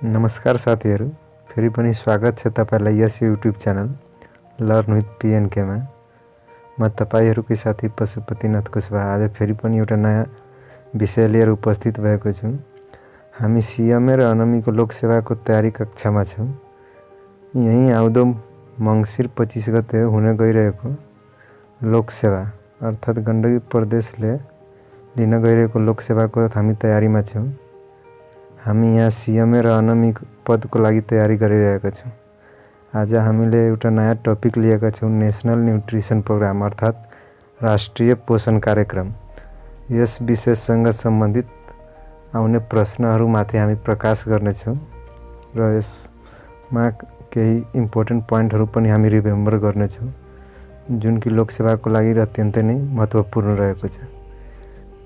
नमस्कार साथीहरू, फेरि पनि स्वागत छ तपाईलाई यस YouTube channel learn with PNK मा। म तपाईहरुकै साथी पशुपतिनाथ कुशवाहा आज फेरि पनि एउटा नयाँ विषय लिएर उपस्थित भएको छु। हामी CMA र अनमीको लोकसेवाको तयारी कक्षामा छौं। यही आउँदो मंसिर 25 गते हुन गइरहेको लोकसेवा अर्थात गण्डकी प्रदेशले लिन गइरहेको लोकसेवाको हामी तयारीमा छौं। हामी यहाँ CMA र अनमी पदको लागि तयारी गरिरहेका छौं। आज हामीले एउटा नयाँ टपिक लिएका छौं, नेशनल न्युट्रिसन प्रोग्राम अर्थात राष्ट्रिय पोषण कार्यक्रम। यस विषयसँग सम्बन्धित आउने प्रश्नहरुमाथि हामी प्रकाश गर्नेछौं र यसमा केही इम्पोर्टेन्ट पोइन्टहरु पनि हामी रिमेम्बर गर्नेछौं, जुन कि लोकसेवाको लागि अत्यन्तै नै महत्त्वपूर्ण रहेको छ।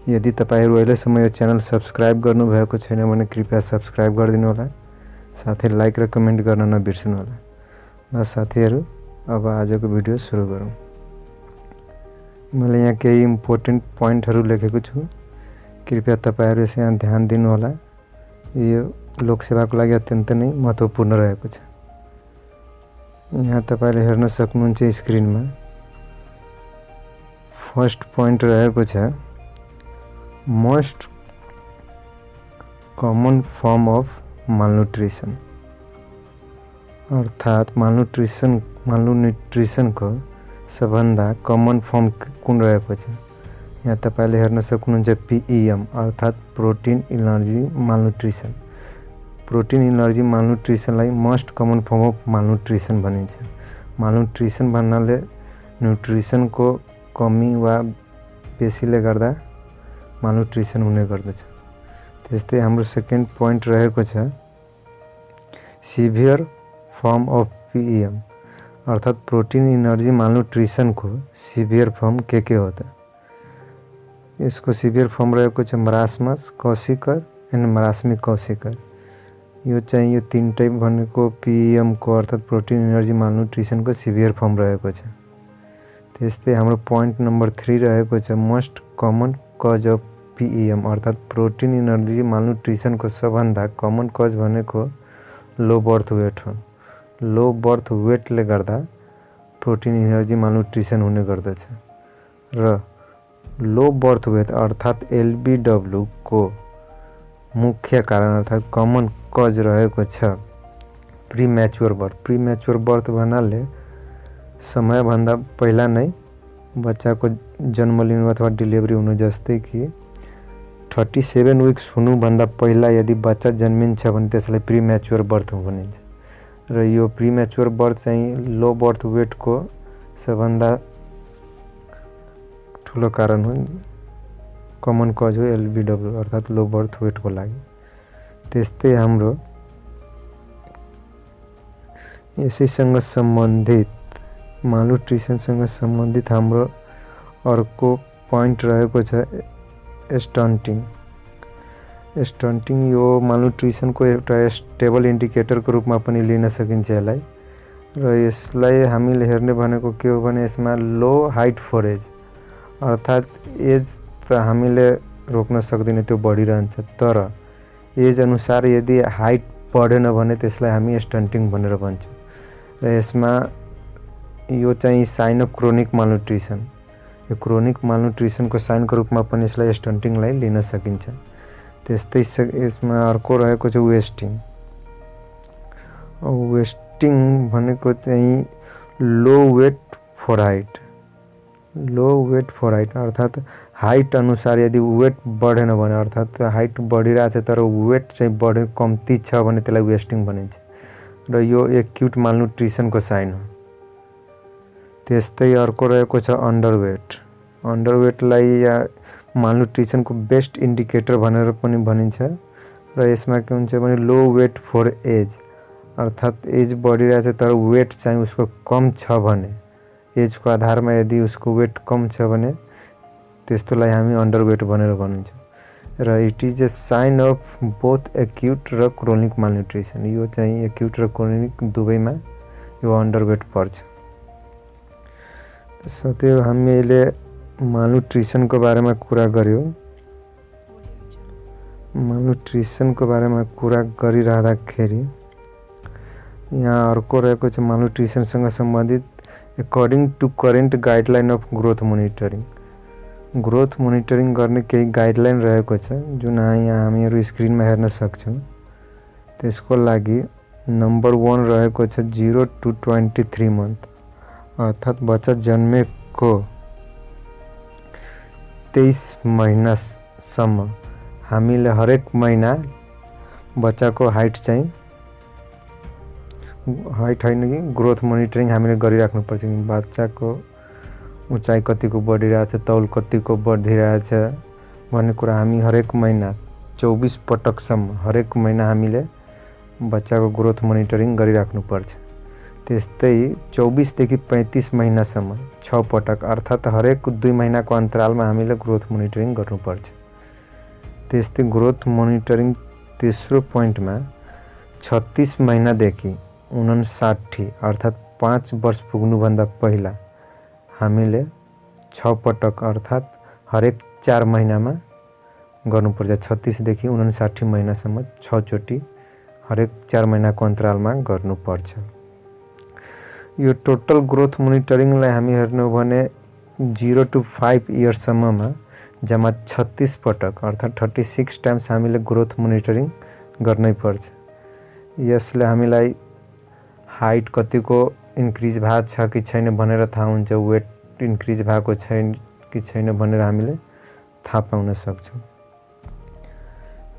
यदि तपाईहरु अहिलेसम्म यो च्यानल सब्स्क्राइब गर्नुभएको छैन भने कृपया सब्स्क्राइब गरिदिनु होला, साथै लाइक र कमेन्ट गर्न नबिर्सनु होला। ल साथीहरु, अब आजको भिडियो सुरु गरौँ। मैले यहाँ केही इम्पोर्टेन्ट पोइन्टहरु लेखेको छु, कृपया तपाईहरु यसमा ध्यान दिनु होला। यो लोकसेवाको लागि अत्यन्तै नै महत्त्वपूर्ण रहेको छ। यहाँ तपाईले हेर्न सक्नुहुन्छ स्क्रिनमा। फर्स्ट पोइन्ट रहेको छ most common form of malnutrition अर्थात मालन्युट्रिसन को सबभन्दा कमन फर्म कुन रहेको छ। यहाँ तपाईले हेर्न सक्नुहुन्छ PEM अर्थात protein allergy malnutrition. Protein allergy मालन्युट्रिसनलाई most common form of malnutrition भनिन्छ। मालन्युट्रिसन भन्नाले न्युट्रिसन को कमी वा बेसीले गर्दा मालन्युट्रिसन हुने गर्दछ। त्यस्तै हाम्रो सेकेन्ड पोइन्ट रहेको छ सिभियर फर्म अफ PEM अर्थात प्रोटीन एनर्जी मालन्युट्रिसन को सिभियर फर्म के हो त। यसको सिभियर फर्म रहेको छ मरासमस कौशिकर एन्ड मरास्मिक कौशिकर। यो चाहिँ यो तीनटै भनेको PEM को अर्थात प्रोटीन एनर्जी मालन्युट्रिसन को सिभियर फर्म रहेको छ। त्यस्तै हाम्रो पोइन्ट नम्बर 3 रहेको छ most common cause of PEM अर्थात प्रोटीन एनर्जी मालन्युट्रिसन को सबभन्दा कमन कज भनेको लो बर्थ वेट हो। लो बर्थ वेटले गर्दा प्रोटीन एनर्जी मालन्युट्रिसन हुने गर्दछ र लो बर्थ वेट अर्थात LBW को मुख्य कारण अर्थात कमन कज रहेको छ प्रीम्याच्योर बर्थ। प्रीम्याच्योर बर्थ भन्नाले समय भन्दा पहिला नै बच्चाको जन्म लिनु अथवा डेलिभरी हुनु, जस्तै कि 37 वीक्स हुनु भन्दा पहिला यदि बच्चा जन्मिन्छ भने त्यसलाई प्रीम्याच्योर बर्थ भनिन्छ र यो प्रीम्याच्योर बर्थ चाहिँ लो बर्थ वेट को सबभन्दा ठुलो कारण हो, कमन कज हो LBW अर्थात लो बर्थ वेट को लागि। त्यस्तै हाम्रो यसैसँग सम्बन्धित मालन्युट्रिसनसँग सम्बन्धित हाम्रो अर्को पोइन्ट रहेको छ स्टन्टिङ। स्टन्टिङ यो मालन्युट्रिसन को एउटा स्टेबल इन्डिकेटर को रूपमा पनि लिन सकिन्छ यसलाई र यसलाई हामीले हेर्ने भनेको के हो भने यसमा लो हाइट फर एज अर्थात एज त हामीले रोक्न सक्दैन, त्यो बढिरहन्छ, तर एज अनुसार यदि हाइट बढेन भने त्यसलाई हामी स्टन्टिङ भनेर भन्छौँ र यसमा यो चाहिँ साइन अफ क्रोनिक मालन्युट्रिसन। यो क्रोनिक मालन्युट्रिसन को साइन को रूपमा पनि यसलाई स्टन्टिङलाई लिन सकिन्छ। त्यस्तै यसमा अर्को रहेको छ वेस्टिङ। वेस्टिङ भनेको चाहिँ low weight for height. Low weight for height अर्थात हाइट अनुसार यदि वेट बढेन भने अर्थात हाइट बढिरहेछ तर वेट चाहिँ बढे कम्ती छ भने त्यसलाई वेस्टिङ भनिन्छ र यो एक्युट मालन्युट्रिसन को साइन हो। त्यस्तै अर्को रहेको छ अन्डरवेट। अन्डरवेटलाई या मालन्युट्रिसन को बेस्ट इन्डिकेटर भनेर पनि भनिन्छ र यसमा के हुन्छ भने लो वेट फर एज अर्थात एज बढिरहेछ तर वेट चाहिँ उसको कम छ भने, एज को आधारमा यदि उसको वेट कम छ भने त्यस्तोलाई हामी अन्डरवेट भनेर भनिन्छौँ र it is a sign of both acute र क्रोनिक मालन्युट्रिसन। यो चाहिँ एक्युट र क्रोनिक दुवैमा यो अन्डरवेट पर्छ। साथै हामीले मालन्युट्रिसन को बारेमा कुरा गर्यो। मालन्युट्रिसन को बारे में कुरा गरिरहँदाखेरि यहाँ अर्को रहेको छ मालन्युट्रिसनसँग सम्बन्धित according to current guideline of growth monitoring गर्ने केही गाइडलाइन रहेको छ जुन यहाँ हामीहरू स्क्रिनमा हेर्न सक्छौँ। त्यसको लागि नंबर 1 रहेको छ 0 to 23 मंथ अर्थात बच्चा जन्मेको 23 महिनासम्म हामीले हरेक महिना बच्चाको हाइट चाहिँ हाइट हैन कि ग्रोथ मोनिटरिङ हामीले गरिराख्नुपर्छ कि बच्चाको उचाइ कतिको बढिरहेछ, तौल कतिको बढिरहेछ भन्ने कुरा हामी हरेक महिना 24 पटकसम्म हरेक महिना हामीले बच्चाको ग्रोथ मोनिटरिङ गरिराख्नुपर्छ। त्यस्तै 24 देखि 35 महिनासम्म 6 पटक अर्थात हरेक 2 महिनाको अन्तरालमा हामीले ग्रोथ मोनिटरिङ गर्नुपर्छ। त्यस्तै ग्रोथ मोनिटरिङ तेस्रो पोइन्टमा 36 महिनादेखि 59 अर्थात 5 वर्ष पुग्नुभन्दा पहिला हामीले 6 पटक अर्थात हरेक 4 महिनामा गर्नुपर्छ। 36 देखि 59 महिनासम्म 6 चोटि हरेक 4 महिनाको अन्तरालमा गर्नुपर्छ। यो टोटल ग्रोथ मोनिटरिङलाई हामी हेर्नु हो भने 0 to 5 इयर्ससम्ममा जम्मा 36 पटक अर्थात 36 टाइम्स हामीले ग्रोथ मोनिटरिङ गर्नै पर्छ। यसले हामीलाई हाइट कतिको इन्क्रिज भएको छ कि छैन भनेर थाहा हुन्छ, वेट इन्क्रिज भएको छैन कि छैन भनेर हामीले थाहा पाउन सक्छौँ।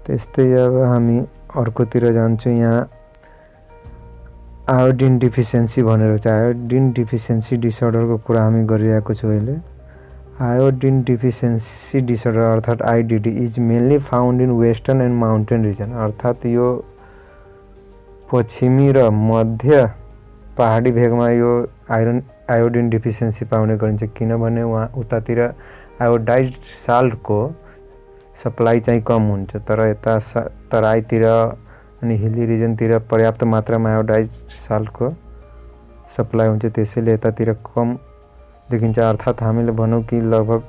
त्यस्तै अब हामी अर्कोतिर जान्छौँ। यहाँ आयोडिन डिफिसियन्सी भनेर चाहिँ आयोडिन डिफिसियन्सी डिसअर्डरको कुरा हामी गरिरहेको छौँ अहिले। आयोडिन डिफिसियन्सी डिसअर्डर अर्थात IDD is mainly found in western and mountain region अर्थात यो पश्चिमी र मध्य पहाडी भेगमा यो आयोडिन डिफिसियन्सी पाउने गरिन्छ किनभने वहाँ उतातिर आयोडाइज्ड साल्टको सप्लाई चाहिँ कम हुन्छ, तर यता तराईतिर अनि हिली रिजनतिर पर्याप्त मात्रामा आयोडाइज्ड साल्टको सप्लाई हुन्छ, त्यसैले यतातिर कम देखिन्छ। अर्थात हामीले भनौँ कि लगभग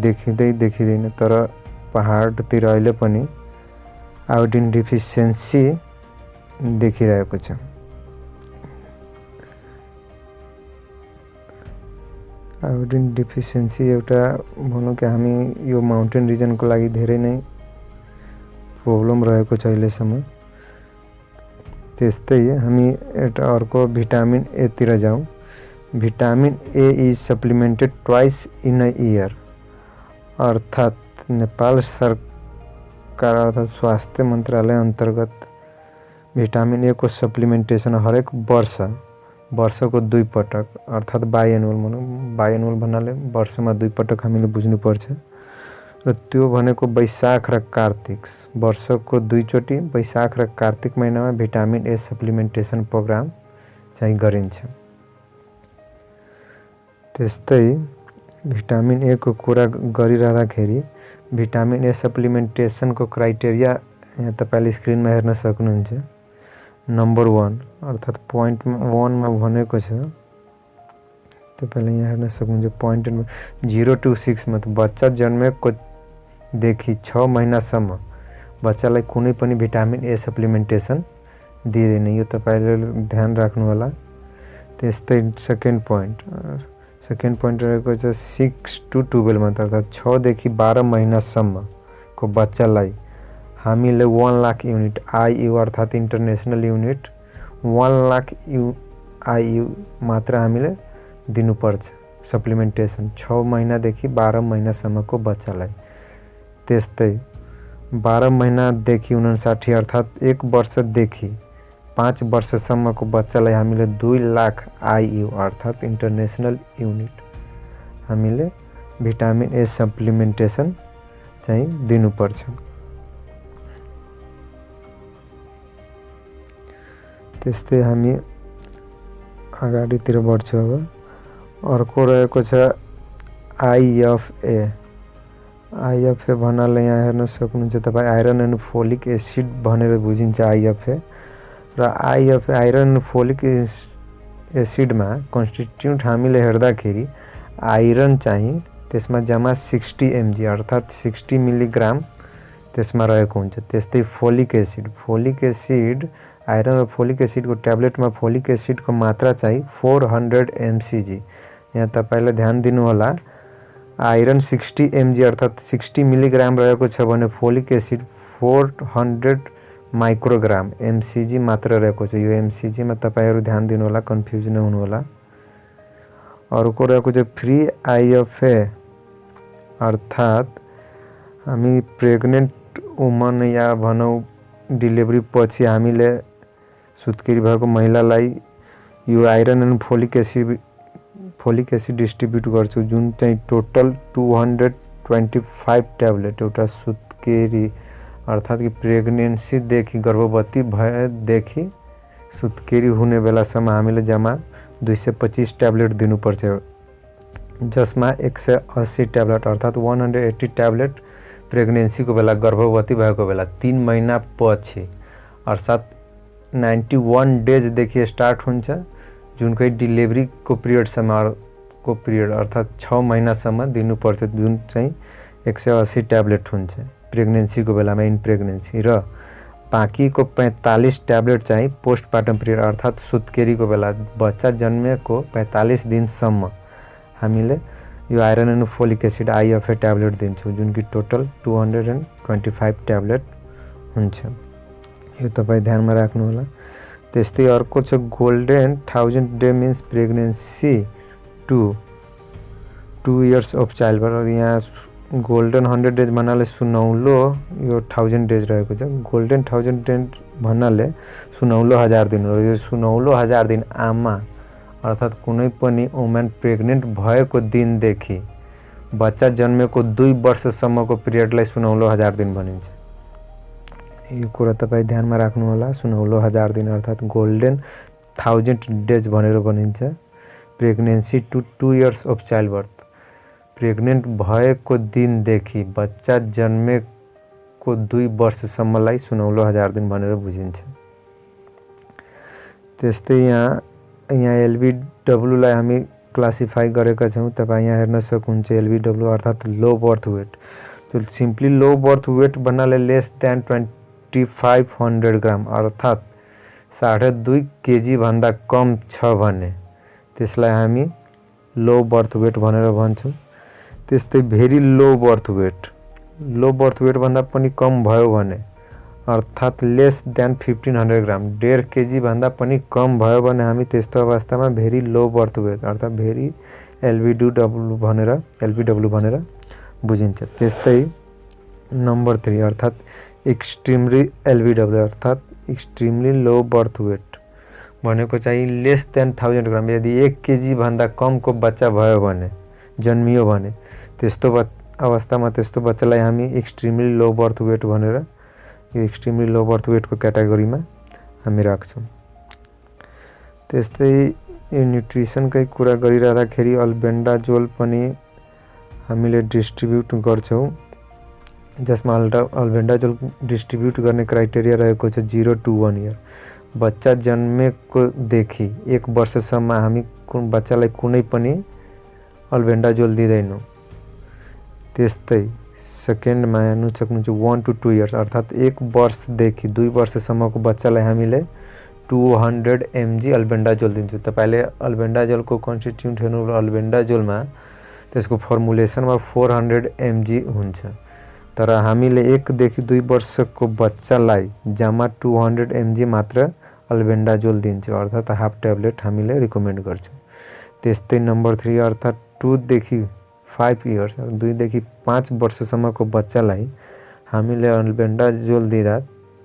देखिँदैन, तर पहाडतिर अहिले पनि आयोडिन डिफिसियन्सी देखिरहेको छ। आयोडिन डिफिसियन्सी एउटा भनौँ कि हामी यो माउन्टेन रिजनको लागि धेरै नै प्रब्लम रहेको छ अहिलेसम्म। त्यस्तै हामी एउटा अर्को भिटामिन ए तिर जाउँ। Vitamin A is supplemented twice in a year अर्थात नेपाल सरकार अर्थात स्वास्थ्य मन्त्रालय अन्तर्गत भिटामिन ए को सप्लिमेन्टेसन हरेक वर्षको 2 पटक अर्थात बाइएनुअल भन्नाले वर्षमा 2 पटक हामीले बुझ्नुपर्छ र त्यो भनेको वैशाख र कार्तिक वर्षको 2 चोटि वैशाख र कार्तिक महिनामा भिटामिन ए सप्लिमेन्टेसन प्रोग्राम चाहिँ गरिन्छ। त्यस्तै भिटामिन ए को कुरा गरिरहँदाखेरि भिटामिन ए सप्लिमेन्टेसनको क्राइटेरिया यहाँ तपाईले स्क्रिनमा हेर्न सक्नुहुन्छ। नंबर 1 अर्थात पोइन्ट 1 मा भनेको छ तपाईले यहाँ हेर्न सक्नुहुन्छ। पोइन्ट 0 to 6 मंथ बच्चा जन्मेको देखि 6 महिनासम्म बच्चालाई कुनै पनि भिटामिन ए सप्लिमेन्टेसन दिँदैन, यो तपाईले ध्यान राख्नु होला। त्यस्तै सेकेन्ड पोइन्ट रहेको छ 6 to 12 मंथ अर्थात 6 देखि 12 महिनासम्मको बच्चालाई हामीले 1 लाख युनिट आईयू अर्थात इन्टरनेशनल युनिट 1 लाख आईयू मात्र हामीले दिनुपर्छ सप्लिमेन्टेसन 6 महिनादेखि 12 महिनासम्मको बच्चालाई। त्यस्तै 12 महिनादेखि 59 अर्थात 1 वर्षदेखि 5 वर्षसम्मको बच्चालाई हामीले 2 लाख आईयू अर्थात इन्टरनेशनल युनिट हामीले भिटामिन ए सप्लिमेन्टेसन चाहिँ दिनुपर्छ। त्यस्तै हामी अगाडितिर बढ्छौँ। अब अर्को रहेको छ आईएफए भन्नाले यहाँ हेर्न सक्नुहुन्छ तपाईँ आइरन एन्ड फोलिक एसिड भनेर बुझिन्छ आईएफए र आईएफए आइरन एन्ड फोलिक एसिडमा कन्स्टिट्युट हामीले हेर्दाखेरि आइरन चाहिँ त्यसमा जम्मा 60 mg अर्थात 60 मिलिग्राम त्यसमा रहेको हुन्छ। त्यस्तै फोलिक एसिड आइरन र फोलिक एसिडको ट्याब्लेटमा फोलिक एसिडको मात्रा चाहिँ 400 mcg। यहाँ तपाईँले ध्यान दिनु होला, आइरन 60 mg अर्थात् 60 मिलिग्राम रहेको छ भने फोलिक एसिड 400 माइक्रोग्राम mcg मात्र रहेको छ। यो mcg मा तपाईहरु ध्यान दिनु होला, कन्फ्युज नहुनु होला। अर्को रहेको छ फ्री आइएफए अर्थात् हामी प्रेग्नेन्ट वुमन या भनौँ डेलिभरी पछि हामीले सुत्केरी भएको महिलालाई यो iron and folic acid distribute गर्छौँ, जुन चाहिँ टोटल 225 ट्याब्लेट एउटा सुत्केरी अर्थात् कि प्रेग्नेन्सीदेखि गर्भवती भएदेखि सुत्केरी हुने बेलासम्म हामीले जम्मा 225 ट्याब्लेट दिनुपर्छ, जसमा 180 ट्याब्लेट अर्थात् 180 ट्याब्लेट प्रेग्नेन्सीको बेला गर्भवती भएको बेला 3 महिना पछि अर्थात् 91 डेजदेखि स्टार्ट हुन्छ, जुन चाहिँ डेलिभरीको पिरियडसम्मको पिरियड अर्थात् 6 महिनासम्म दिनुपर्छ, जुन चाहिँ 180 ट्याब्लेट हुन्छ प्रेग्नेन्सीको बेलामा इन प्रेग्नेन्सी। र बाँकीको 45 ट्याब्लेट चाहिँ पोस्टपार्टम पिरियड अर्थात् सुत्केरीको बेला बच्चा जन्मेको 45 दिनसम्म हामीले यो iron and folic acid IFA tablet दिन्छौँ, जुन कि टोटल 225 ट्याब्लेट हुन्छ। यो तपाईँ ध्यानमा राख्नु होला। त्यस्तै अर्को छ golden 1000 day means pregnancy to 2 years of child birth. यहाँ गोल्डन 100 डेज भन्नाले सुनौलो यो 1000 डेज रहेको छ। गोल्डन 1000 डेज भन्नाले सुनौलो 1000 दिन हो। यो सुनौलो 1000 दिन आमा अर्थात् कुनै पनि वुमेन प्रेग्नेन्ट भएको दिनदेखि बच्चा जन्मेको 2 वर्षसम्मको पिरियडलाई सुनौलो 1000 दिन भनिन्छ। यो कुरा तपाईँ ध्यानमा राख्नु होला। सुनौलो 1000 दिन अर्थात् गोल्डन 1000 डेज भनेर भनिन्छ। Pregnancy to 2 years of child birth pregnant भएको दिनदेखि बच्चा जन्मेको 2 वर्षसम्मलाई सुनौलो 1000 दिन भनेर बुझिन्छ। त्यस्तै यहाँ एलबीडब्ल्यूलाई हामी क्लासिफाई गरेका छौँ। तपाईँ यहाँ हेर्न सक्नुहुन्छ एलबीडब्ल्यू अर्थात् लो बर्थ वेट। तो सिम्पली लो बर्थ वेट भन्नाले लेस देन 2500 ग्राम अर्थात् 2.5 केजी भन्दा कम छ भने त्यसलाई हामी लो बर्थ वेट भनेर भन्छौँ। त्यस्तै भेरी लो बर्थ वेट भन्दा पनि कम भयो भने अर्थात् लेस देन 1500 ग्राम 1.5 केजी भन्दा पनि कम भयो भने हामी त्यस्तो अवस्थामा भेरी लो बर्थ वेट अर्थात् भेरी एलबीडब्ल्यू भनेर बुझिन्छ। त्यस्तै नम्बर 3 अर्थात् एक्सट्रिमली एलबीडब्ल्यू अर्थात् एक्सट्रिमली लो बर्थ वेट भनेको चाहिँ लेस देन 1000 ग्राम। यदि 1 केजी भन्दा कमको बच्चा भयो भने जन्मियो भने त्यस्तो अवस्थामा त्यस्तो बच्चालाई हामी एक्सट्रिमली लो बर्थ वेट भनेर यो एक्सट्रिमली लो बर्थ वेटको क्याटेगोरीमा हामी राख्छौँ। त्यस्तै यो न्युट्रिसनकै कुरा गरिरहँदाखेरि अल्बेन्डाजोल पनि हामीले डिस्ट्रिब्युट गर्छौँ, जसमा अल्बेन्डाजोल डिस्ट्रिब्युट गर्ने क्राइटेरिया रहेको छ 0 to 1 इयर। बच्चा जन्मेको देखि 1 वर्षसम्म हामी बच्चालाई कुनै पनि अल्बेन्डाजोल दिँदैनौँ। त्यस्तै सेकेन्डमा हेर्नु सक्नुहुन्छ 1 to 2 इयर्स अर्थात् 1 वर्षदेखि 2 वर्षसम्मको बच्चालाई हामीले 200 mg अल्बेन्डाजोल दिन्छौँ। तपाईँले अल्बेन्डाजोलको कन्स्टिट्युन्ट हेर्नु अल्बेन्डाजोलमा त्यसको फर्मुलेसनमा 400 mg हुन्छ, तर हामीले 1 देखि 2 वर्षको बच्चालाई जम्मा 200 mg मात्र अल्बेन्डाजोल दिन्छौँ अर्थात् हाफ ट्याब्लेट हामीले रिकमेन्ड गर्छौँ। त्यस्तै नम्बर 3 अर्थात् 2 देखि 5 इयर्स 2 देखि 5 वर्षसम्मको बच्चालाई हामीले अल्बेन्डाजोल दिँदा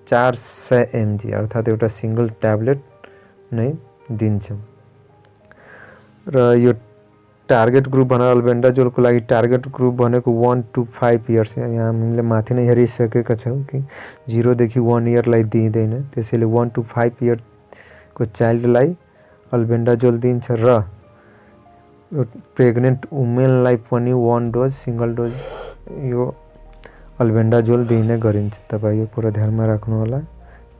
400 mg अर्थात् एउटा सिंगल ट्याब्लेट नै दिन्छौँ। र यो टार्गेट ग्रुप भनेर अल्बेन्डाजोलको लागि टार्गेट ग्रुप भनेको 1 to 5 इयर्स। यहाँ हामीले माथि नै हेरिसकेका छौँ कि 0 देखि 1 इयरलाई दिँदैन, त्यसैले 1 to 5 इयरको चाइल्डलाई अल्बेन्डाजोल दिन्छ र प्रेग्नेन्ट वुमेनलाई पनि 1 डोज सिंगल डोज यो अल्बेन्डाजोल दिने गरिन्छ। तपाईँ यो कुरा ध्यानमा राख्नु होला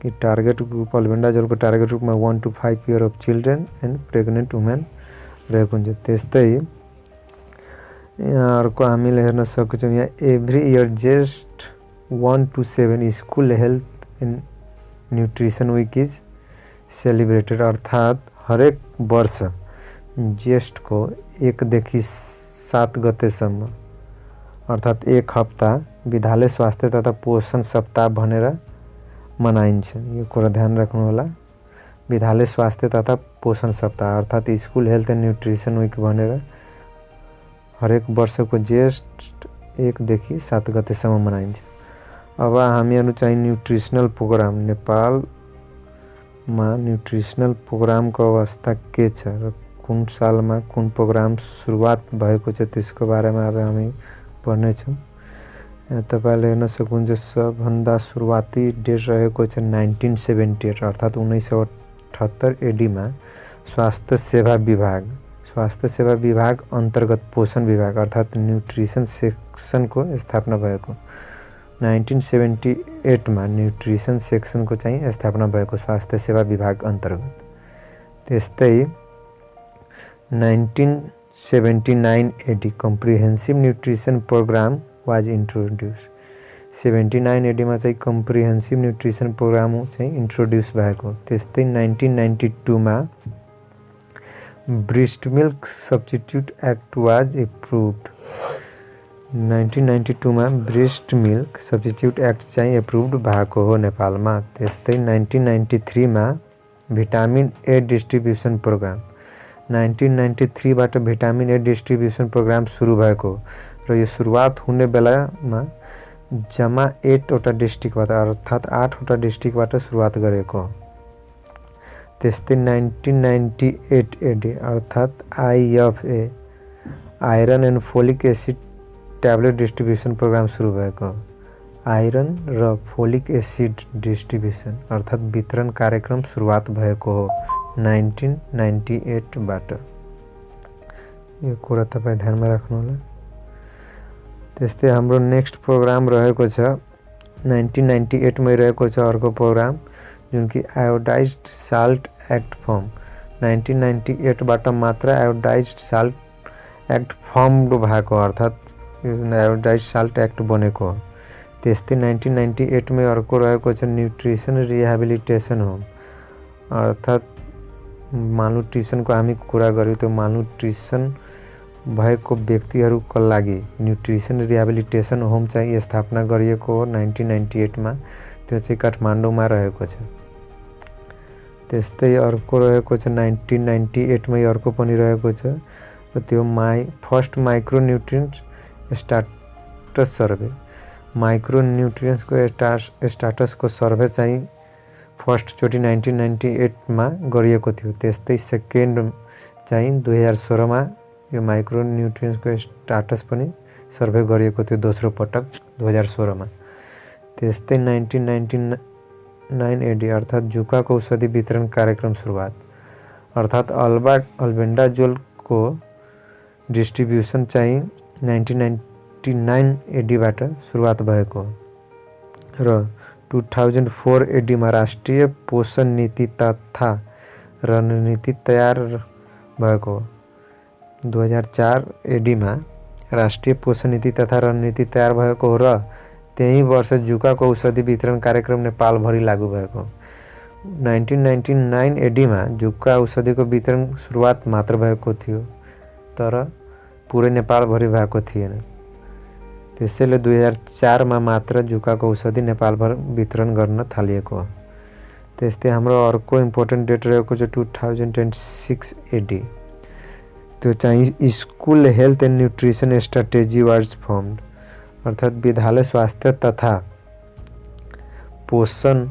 कि टार्गेट ग्रुप अल्बेन्डाजोलको टार्गेट ग्रुपमा 1 to 5 year of children and pregnant women रहेको हुन्छ। त्यस्तै यहाँ अर्को हामीले हेर्न सक्छौँ यहाँ every year just 1 to 7 school health and nutrition week is celebrated. अर्थात हरेक वर्ष ज्येष्ठ को 1 देखि 7 गतेसम्म अर्थात 1 हप्ता विद्यालय स्वास्थ्य तथा पोषण सप्ताह भनेर मनाइन्छ। यो कुरा ध्यान राख्नु होला। विद्यालय स्वास्थ्य तथा पोषण सप्ताह अर्थात school health and nutrition week भनेर हरेक वर्षको ज्येष्ठ 1 देखि 7 गतेसम्म मनाइन्छ। अब हामीहरू चाहिँ न्यूट्रिशनल प्रोग्राम नेपालमा न्यूट्रिशनल प्रोग्रामको अवस्था के छ र कुन सालमा कुन प्रोग्राम सुरुवात भएको छ त्यसको बारेमा अब हामी पढ्नेछौँ। तपाईले हेर्न सक्नुहुन्छ सबभन्दा सुरुवाती डेट रहेको छ 1978 अर्थात 1978 एडीमा स्वास्थ्य सेवा विभाग अन्तर्गत पोषण विभाग अर्थात न्यूट्रिसन सेक्सनको स्थापना भएको। 1978 मा न्यूट्रिसन सेक्सनको चाहिँ स्थापना भएको स्वास्थ्य सेवा विभाग अन्तर्गत। त्यस्तै 1979 AD comprehensive nutrition programme was introduce. 79 एडीमा चाहिँ कम्प्रिहेन्सिभ न्यूट्रिसन प्रोग्राम चाहिँ इन्ट्रोड्युस भएको। त्यस्तै 1992 मा breast milk substitute act was approved. 1992 मा ब्रेस्ट मिल्क सब्स्टिट्युट एक्ट चाहिँ एप्रुभड भएको हो नेपालमा। त्यस्तै 1993 मा भिटामिन ए डिस्ट्रिब्युसन प्रोग्राम 1993 बाट भिटामिन ए डिस्ट्रिब्युसन प्रोग्राम सुरु भएको र यो सुरुवात हुने बेलामा जम्मा 8 वटा डिस्ट्रिक्टबाट अर्थात 8 वटा डिस्ट्रिक्टबाट सुरुवात गरेको। त्यस्तै 1998 एडी अर्थात IFA iron and folic acid tablet distribution program सुरु भएको। आइरन र फोलिक एसिड डिस्ट्रिब्युसन अर्थात वितरण कार्यक्रम सुरुवात भएको हो 1998 बाट। यो कुरा तपाईँ ध्यानमा राख्नु होला। त्यस्तै हाम्रो नेक्स्ट प्रोग्राम रहेको छ 1998 मै रहेको छ अर्को प्रोग्राम जुन कि आयोडाइज्ड साल्ट एक्ट फर्म। 1998 बाट मात्र आयोडाइज्ड साल्ट एक्ट फर्म भएको अर्थात आयोडाइज्ड साल्ट एक्ट बनेको हो। त्यस्तै 1998 मै अर्को रहेको छ न्यूट्रिसन रिहेबिलिटेसन होम अर्थात मालन्युट्रिसनको हामी कुरा गर्यौं त्यो मालन्युट्रिसन भएको व्यक्तिहरूको लागि न्यूट्रिसन रिहेबिलिटेसन होम चाहिँ स्थापना गरिएको हो 1998 मा। त्यो चाहिँ काठमाडौँमा रहेको छ। त्यस्तै अर्को रहेको छ 1998 मै अर्को पनि रहेको छ र त्यो first micro nutrient status survey. Micro न्यूट्रिएन्ट्सको स्टाटसको सर्वे चाहिँ फर्स्ट चोटि 1998 मा गरिएको थियो। त्यस्तै सेकेन्ड चाहिँ 2016 मा यो माइक्रो न्यूट्रिएन्ट्सको स्टाटस पनि सर्वे गरिएको थियो दोस्रो पटक 2016 मा। त्यस्तै 1999 एडी अर्थात जुकाको औषधि वितरण कार्यक्रम सुरुवात अर्थात अल्बेन्डाजोलको डिस्ट्रिब्युसन चाहिँ 1999 एडीबाट सुरुवात भएको र 2004 एडीमा राष्ट्रिय पोषण नीति तथा रणनीति तयार भएको। 2004 एडीमा राष्ट्रिय पोषण नीति तथा रणनीति तयार भएको हो र त्यही वर्ष जुकाको औषधि वितरण कार्यक्रम नेपालभरि लागू भएको। 1999 एडीमा जुका औषधिको वितरण सुरुवात मात्र भएको थियो तर पुरै नेपालभरि भएको थिएन। त्यसैले 2004 मा मात्र जुकाको औषधि नेपालभर वितरण गर्न थालिएको हो। त्यस्तै हाम्रो अर्को इम्पोर्टेन्ट डेट रहेको छ 2006 एडी। त्यो चाहिँ school health and nutrition strategy was firmed अर्थात विद्यालय स्वास्थ्य तथा पोषण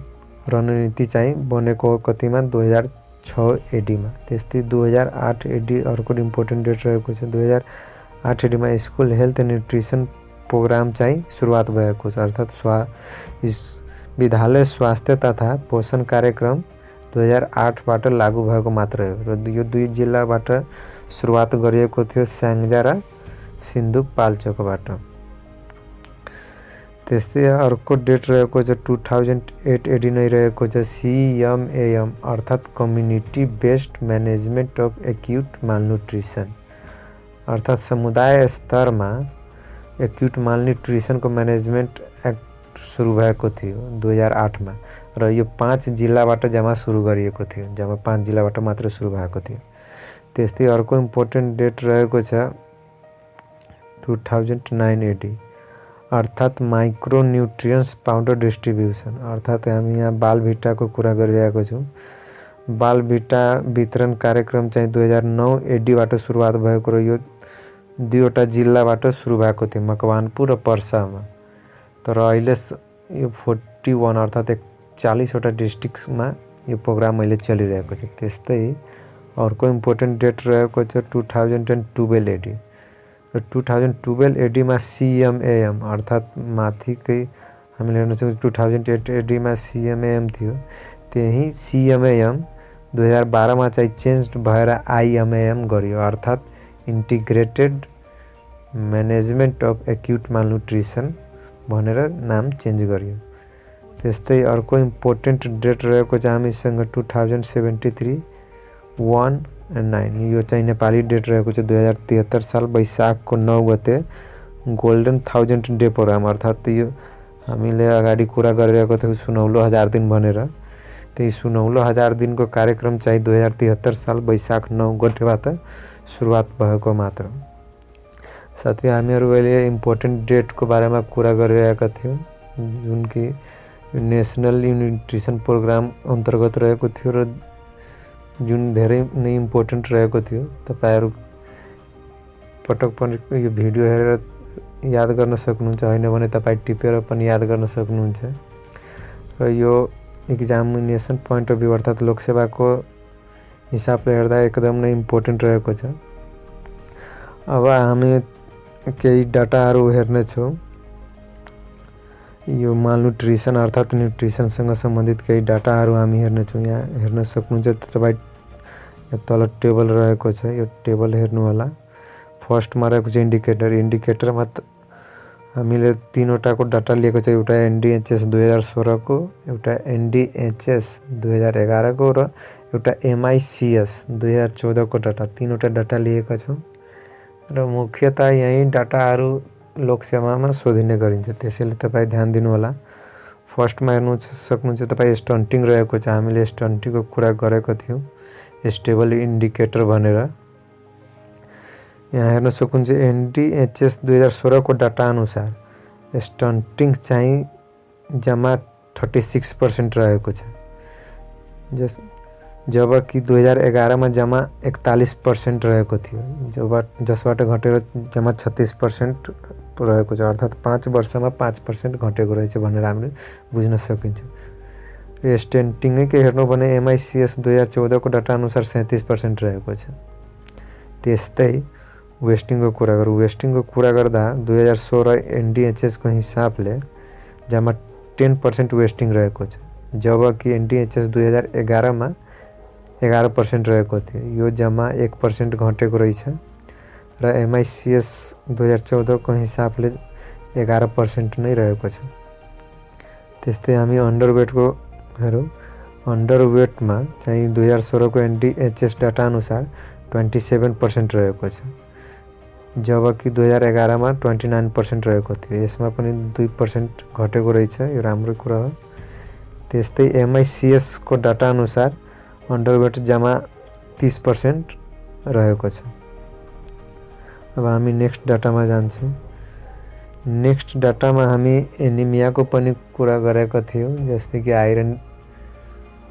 रणनीति चाहिँ बनेको कतिमा 2006 एडीमा। त्यस्तै 2008 एडी अर्को इम्पोर्टेन्ट डेट रहेको छ। 2008 एडीमा school health and nutrition programme चाहिँ सुरुवात भएको छ अर्थात विद्यालय स्वास्थ्य तथा पोषण कार्यक्रम 2008 बाट लागू भएको मात्र हो र यो दुई जिल्लाबाट सुरुवात गरिएको थियो स्याङ्जा र सिन्धुपाल्चोकबाट। त्यस्तै अर्को डेट रहेको छ 2008 एडी नै रहेको छ CMAM अर्थात community based management of acute malnutrition अर्थात समुदाय स्तरमा एक्युट मालन्युट्रिसनको म्यानेजमेन्ट एक्ट सुरु भएको थियो 2008 मा र यो 5 जिल्लाबाट जम्मा सुरु गरिएको थियो। जम्मा 5 जिल्लाबाट मात्र सुरु भएको थियो। त्यस्तै अर्को इम्पोर्टेन्ट डेट रहेको छ 2009 एडी अर्थात् माइक्रोन्युट्रियन्ट्स पाउडर डिस्ट्रिब्युसन। अर्थात् हामी यहाँ बालभिटाको कुरा गरिरहेको छौँ। बालभिटा वितरण कार्यक्रम चाहिँ 2009 एडीबाट सुरुवात भएको र यो 2वटा जिल्लाबाट सुरु भएको थियो, मकवानपुर र पर्सामा। तर अहिले यो 41 अर्थात् 40वटा डिस्ट्रिक्टमा यो प्रोग्राम अहिले चलिरहेको छ। त्यस्तै अर्को इम्पोर्टेन्ट डेट रहेको छ 2012 एडी र 2012 एडीमा CMAM अर्थात् माथिकै हामीले हेर्न सक्छौँ 2008 एडीमा CMAM थियो, त्यही CMAM 2012 मा चाहिँ चेन्ज भएर IMAM गरियो अर्थात् integrated management of acute malnutrition भनेर नाम चेन्ज गरियो। त्यस्तै अर्को इम्पोर्टेन्ट डेट रहेको छ हामीसँग 2073 1 र 9 यो चाहिँ नेपाली डेट रहेको छ 2073 साल वैशाखको 9 गते गोल्डन 1000 डे प्रोग्राम अर्थात् यो हामीले अगाडि कुरा गरिरहेको थियौँ सुनौलो 1000 दिन भनेर, त्यही सुनौलो 1000 दिनको कार्यक्रम चाहिँ 2073 साल वैशाख 9 गतेबाट सुरुवात भएको मात्र। साथै हामीहरू अहिले इम्पोर्टेन्ट डेटको बारेमा कुरा गरिरहेका थियौँ जुन कि नेसनल न्युट्रिसन प्रोग्राम अन्तर्गत रहेको थियो र जुन धेरै नै इम्पोर्टेन्ट रहेको थियो। तपाईहरु पटक पनि यो भिडियो हेरेर याद गर्न सक्नुहुन्छ, हैन भने तपाई टिपेर पनि याद गर्न सक्नुहुन्छ। र यो एक्जामिनेसन पोइन्ट अफ भ्यू अर्थात् लोकसेवाको हिसाबले हेर्दा एकदम नै इम्पोर्टेन्ट रहेको छ। अब हामी केही डाटाहरू हेर्ने छौँ। यो मालन्युट्रिसन अर्थात् न्युट्रिसनसँग सम्बन्धित केही डाटाहरू हामी हेर्ने छौँ। यहाँ हेर्न सक्नुहुन्छ तपाई तल टेबल रहेको छ, यो टेबल हेर्नु होला। फर्स्टमा रहेको छ इन्डिकेटरमा हामीले 3वटाको डाटा लिएको छ, एउटा NDHS 2016 को, एउटा NDHS 2011 को र एउटा MICS 2014 को डाटा, 3वटा डाटा लिएका छौँ। र मुख्यतः यही डाटाहरू लोकसेवामा सोधिने गरिन्छ, त्यसैले तपाई ध्यान दिनु होला। फर्स्टमा हेर्नु सक्नुहुन्छ तपाई स्टन्टिङ रहेको छ, हामीले स्टन्टिङको कुरा गरेको थियौँ स्टेबल इन्डिकेटर भनेर। यहाँ हेर्न सक्नुहुन्छ NDHS 2016 को डाटा अनुसार स्टन्टिङ चाहिँ जम्मा 36% रहेको छ, जबकि 2011 मा जम्मा 41% रहेको थियो, जसबाट घटेर जम्मा 36% रहेको छ। अर्थात् 5 वर्षमा 5% घटेको रहेछ भनेर हामीले बुझ्न सकिन्छ। स्टन्टिङकै हेर्नु भने MICS 2014 को डाटा अनुसार 37% रहेको छ। त्यस्तै वेस्टिङको कुरा गरौँ। वेस्टिङको कुरा गर्दा 2016 NDHS को हिसाबले जम्मा 10% वेस्टिङ रहेको छ, जबकि NDHS 2011 मा 11% रहेको थियो, यो जम्मा 1% घटेको रहेछ। र MICS 2014 को हिसाबले 11% नै रहेको छ। त्यस्तै हामी अन्डरवेटको हेरौँ। अन्डरवेटमा चाहिँ 2016 को NDHS डाटा अनुसार 27% रहेको छ, जबकि 2011 मा 29% रहेको थियो, यसमा पनि 2% घटेको रहेछ, यो राम्रो कुरा हो। त्यस्तै MICS को डाटा अनुसार अन्डरवेट जम्मा 30% रहेको छ। अब हामी नेक्स्ट डाटामा जान्छौँ। नेक्स्ट डाटामा हामी एनिमियाको पनि कुरा गरेका थियौँ, जस्तै कि iron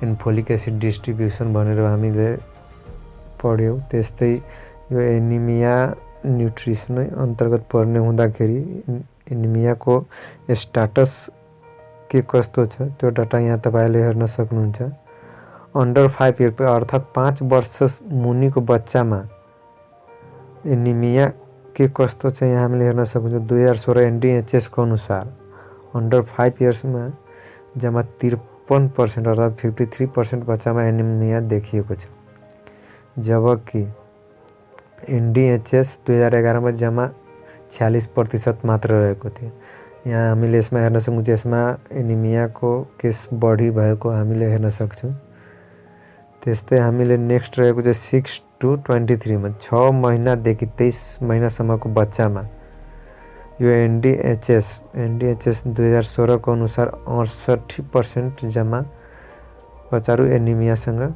and folic acid distribution भनेर हामीले पढ्यौँ। त्यस्तै यो एनिमिया न्युट्रिसन अन्तर्गत पर्ने हुँदाखेरि एनिमियाको स्टाटस के कस्तो छ त्यो डाटा यहाँ तपाईले हेर्न सक्नुहुन्छ। अन्डर 5 इयर अर्थात् 5 वर्ष मुनिको बच्चामा एनिमिया के कस्तो छ यहाँ हामीले हेर्न सक्नुहुन्छ। 2016 NDHS को अनुसार अन्डर 5 इयर्समा जम्मा 53% अर्थात् 53% बच्चामा एनिमिया देखिएको छ, जबकि NDHS 2011 मा जम्मा 46% मात्र रहेको थियो। यहाँ हामीले यसमा हेर्न सक्छौँ, यसमा एनिमियाको केस बढी भएको हामीले हेर्न सक्छौँ। त्यस्तै हामीले नेक्स्ट रहेको छ 6 to 23 मा 6 महिनादेखि 23 महिनासम्मको बच्चामा यो एनडीएचएस 2016 को अनुसार 68% जम्मा बच्चाहरू एनिमियासँग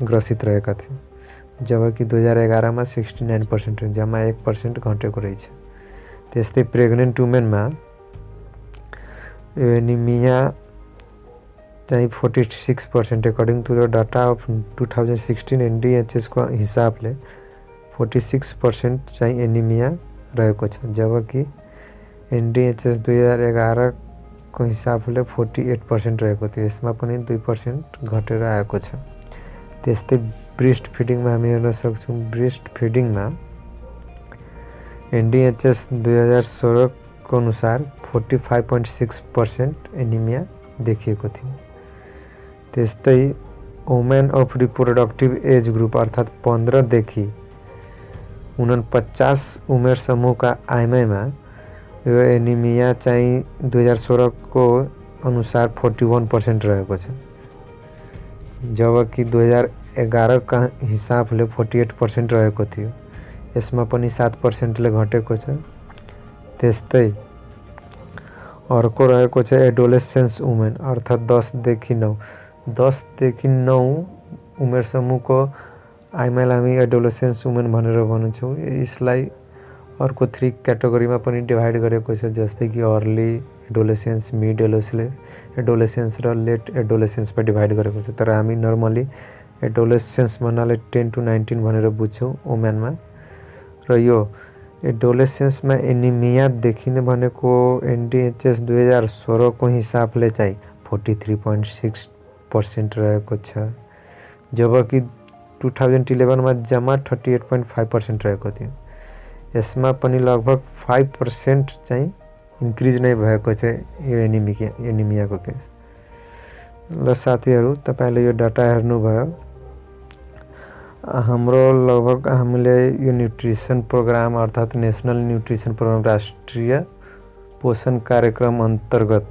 ग्रसित रहेका थिए, जबकि 2011 में 69% जम्मा 1% घटेको रहेछ। त्यस्तै प्रेग्नेन्ट वुमेनमा एनिमिया चाहिँ 46% according to the data of 2016 NDHS को हिसाबले 46% चाहिँ एनिमिया रहेको छ, जबकि एनडीएचएस 2011 को हिसाबले 48% रहेको थियो। यसमा पनि 2% घटेर आएको छ। त्यस्तै ब्रेस्ट फिडिङमा हामी हेर्न सक्छौं। ब्रेस्ट फिडिङमा एनडीएचएस 2016 को अनुसार 45.6% एनिमिया देखिएको थियो। त्यस्तै women of reproductive age group अर्थात् 15 देखि 49 उमेर समूहका आइमाईमा यो एनिमिया चाहिँ 2016 को अनुसार 41% रहेको छ, जबकि 2011 का हिसाबले 48% रहेको थियो। यसमा पनि 7% ले घटेको छ। त्यस्तै अर्को रहेको छ एडोलेसेन्स वुमेन अर्थात् 10 देखि 9 उमेर समूहको आइमाईलाई हामी एडोलेसेन्स वुमेन भनेर भन्छौँ। यसलाई अर्को 3 क्याटेगोरीमा पनि डिभाइड गरेको छ, जस्तै कि अर्ली एडोलेसेन्स, मिड एडोलेसेन्स र लेट एडोलेसेन्समा डिभाइड गरेको छ। तर हामी नर्मली एडोलेसेन्स भन्नाले 10 to 19 भनेर बुझ्छौँ वुमेनमा। र यो एडोलेसेन्समा एनिमिया देखिने भनेको एनडीएचएस 2016 को हिसाबले चाहिँ 43.6% रहेको छ, जबकि 2011 मा जम्मा 38.5% रहेको थियो। यसमा पनि लगभग 5% चाहिँ इन्क्रिज नै भएको छ यो एनिमियाको केस। ल साथीहरू, तपाईले यो डाटा हेर्नुभयो। हाम्रो लगभग हामीले यो न्युट्रिसन प्रोग्राम अर्थात् नेशनल न्युट्रिसन प्रोग्राम राष्ट्रिय पोषण कार्यक्रम अन्तर्गत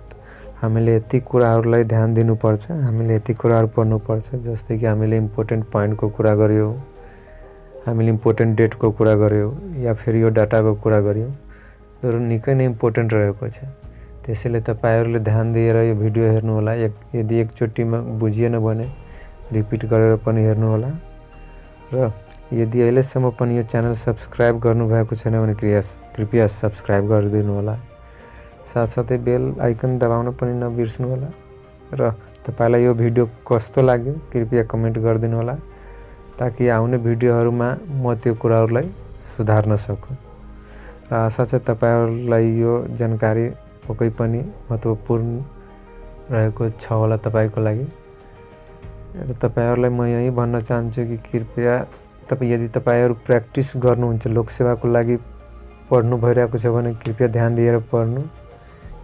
हामीले यति कुराहरूलाई ध्यान दिनुपर्छ, हामीले यति कुराहरू पढ्नुपर्छ। जस्तै कि हामीले इम्पोर्टेन्ट पोइन्टको कुरा गर्यौं, हामीले इम्पोर्टेन्ट डेटको कुरा गर्यौं, या फिर यो डाटाको कुरा गर्यौं। यो निकै नै इम्पोर्टेन्ट रहेको छ। त्यसैले तपाईहरुले ध्यान दिएर यो भिडियो हेर्नु होला। यदि एकचोटीमा बुझिएन भने रिपिट गरेर पनि हेर्नु होला। र यदि अहिलेसम्म पनि यो च्यानल सब्स्क्राइब गर्नुभएको छैन भने कृपया सब्स्क्राइब गरिदिनु होला। साथसाथै बेल आइकन दबाउन पनि नबिर्सनु होला। र तपाईलाई यो भिडियो कस्तो लाग्यो कृपया कमेन्ट गरिदिनु होला, ताकि आउने भिडियोहरुमा म त्यो कुराहरुलाई सुधार्न सकु। र आशा छ तपाईहरुलाई यो जानकारी पक्कै पनि महत्त्वपूर्ण रहेको छ होला तपाईको लागि। र तपाईहरुलाई म यही भन्न चाहन्छु कि कृपया यदि तपाईहरु प्र्याक्टिस गर्नुहुन्छ, लोकसेवाको लागि पढ्नु भइरहेको छ भने कृपया ध्यान दिएर पढ्नु,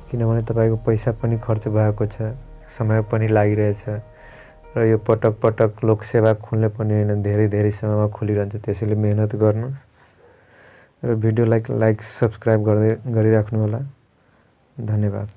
किनभने तपाईको पैसा पनि खर्च भएको छ, समय पनि लागिरहेछ। र यो पटक पटक लोकसेवा खुल्ने पनि हैन, धेरै समयमा खुलिरहन्छ। त्यसैले मेहनत गर्नुस् र भिडियोलाई लाइक सब्स्क्राइब गरिराख्नु होला। धन्यवाद।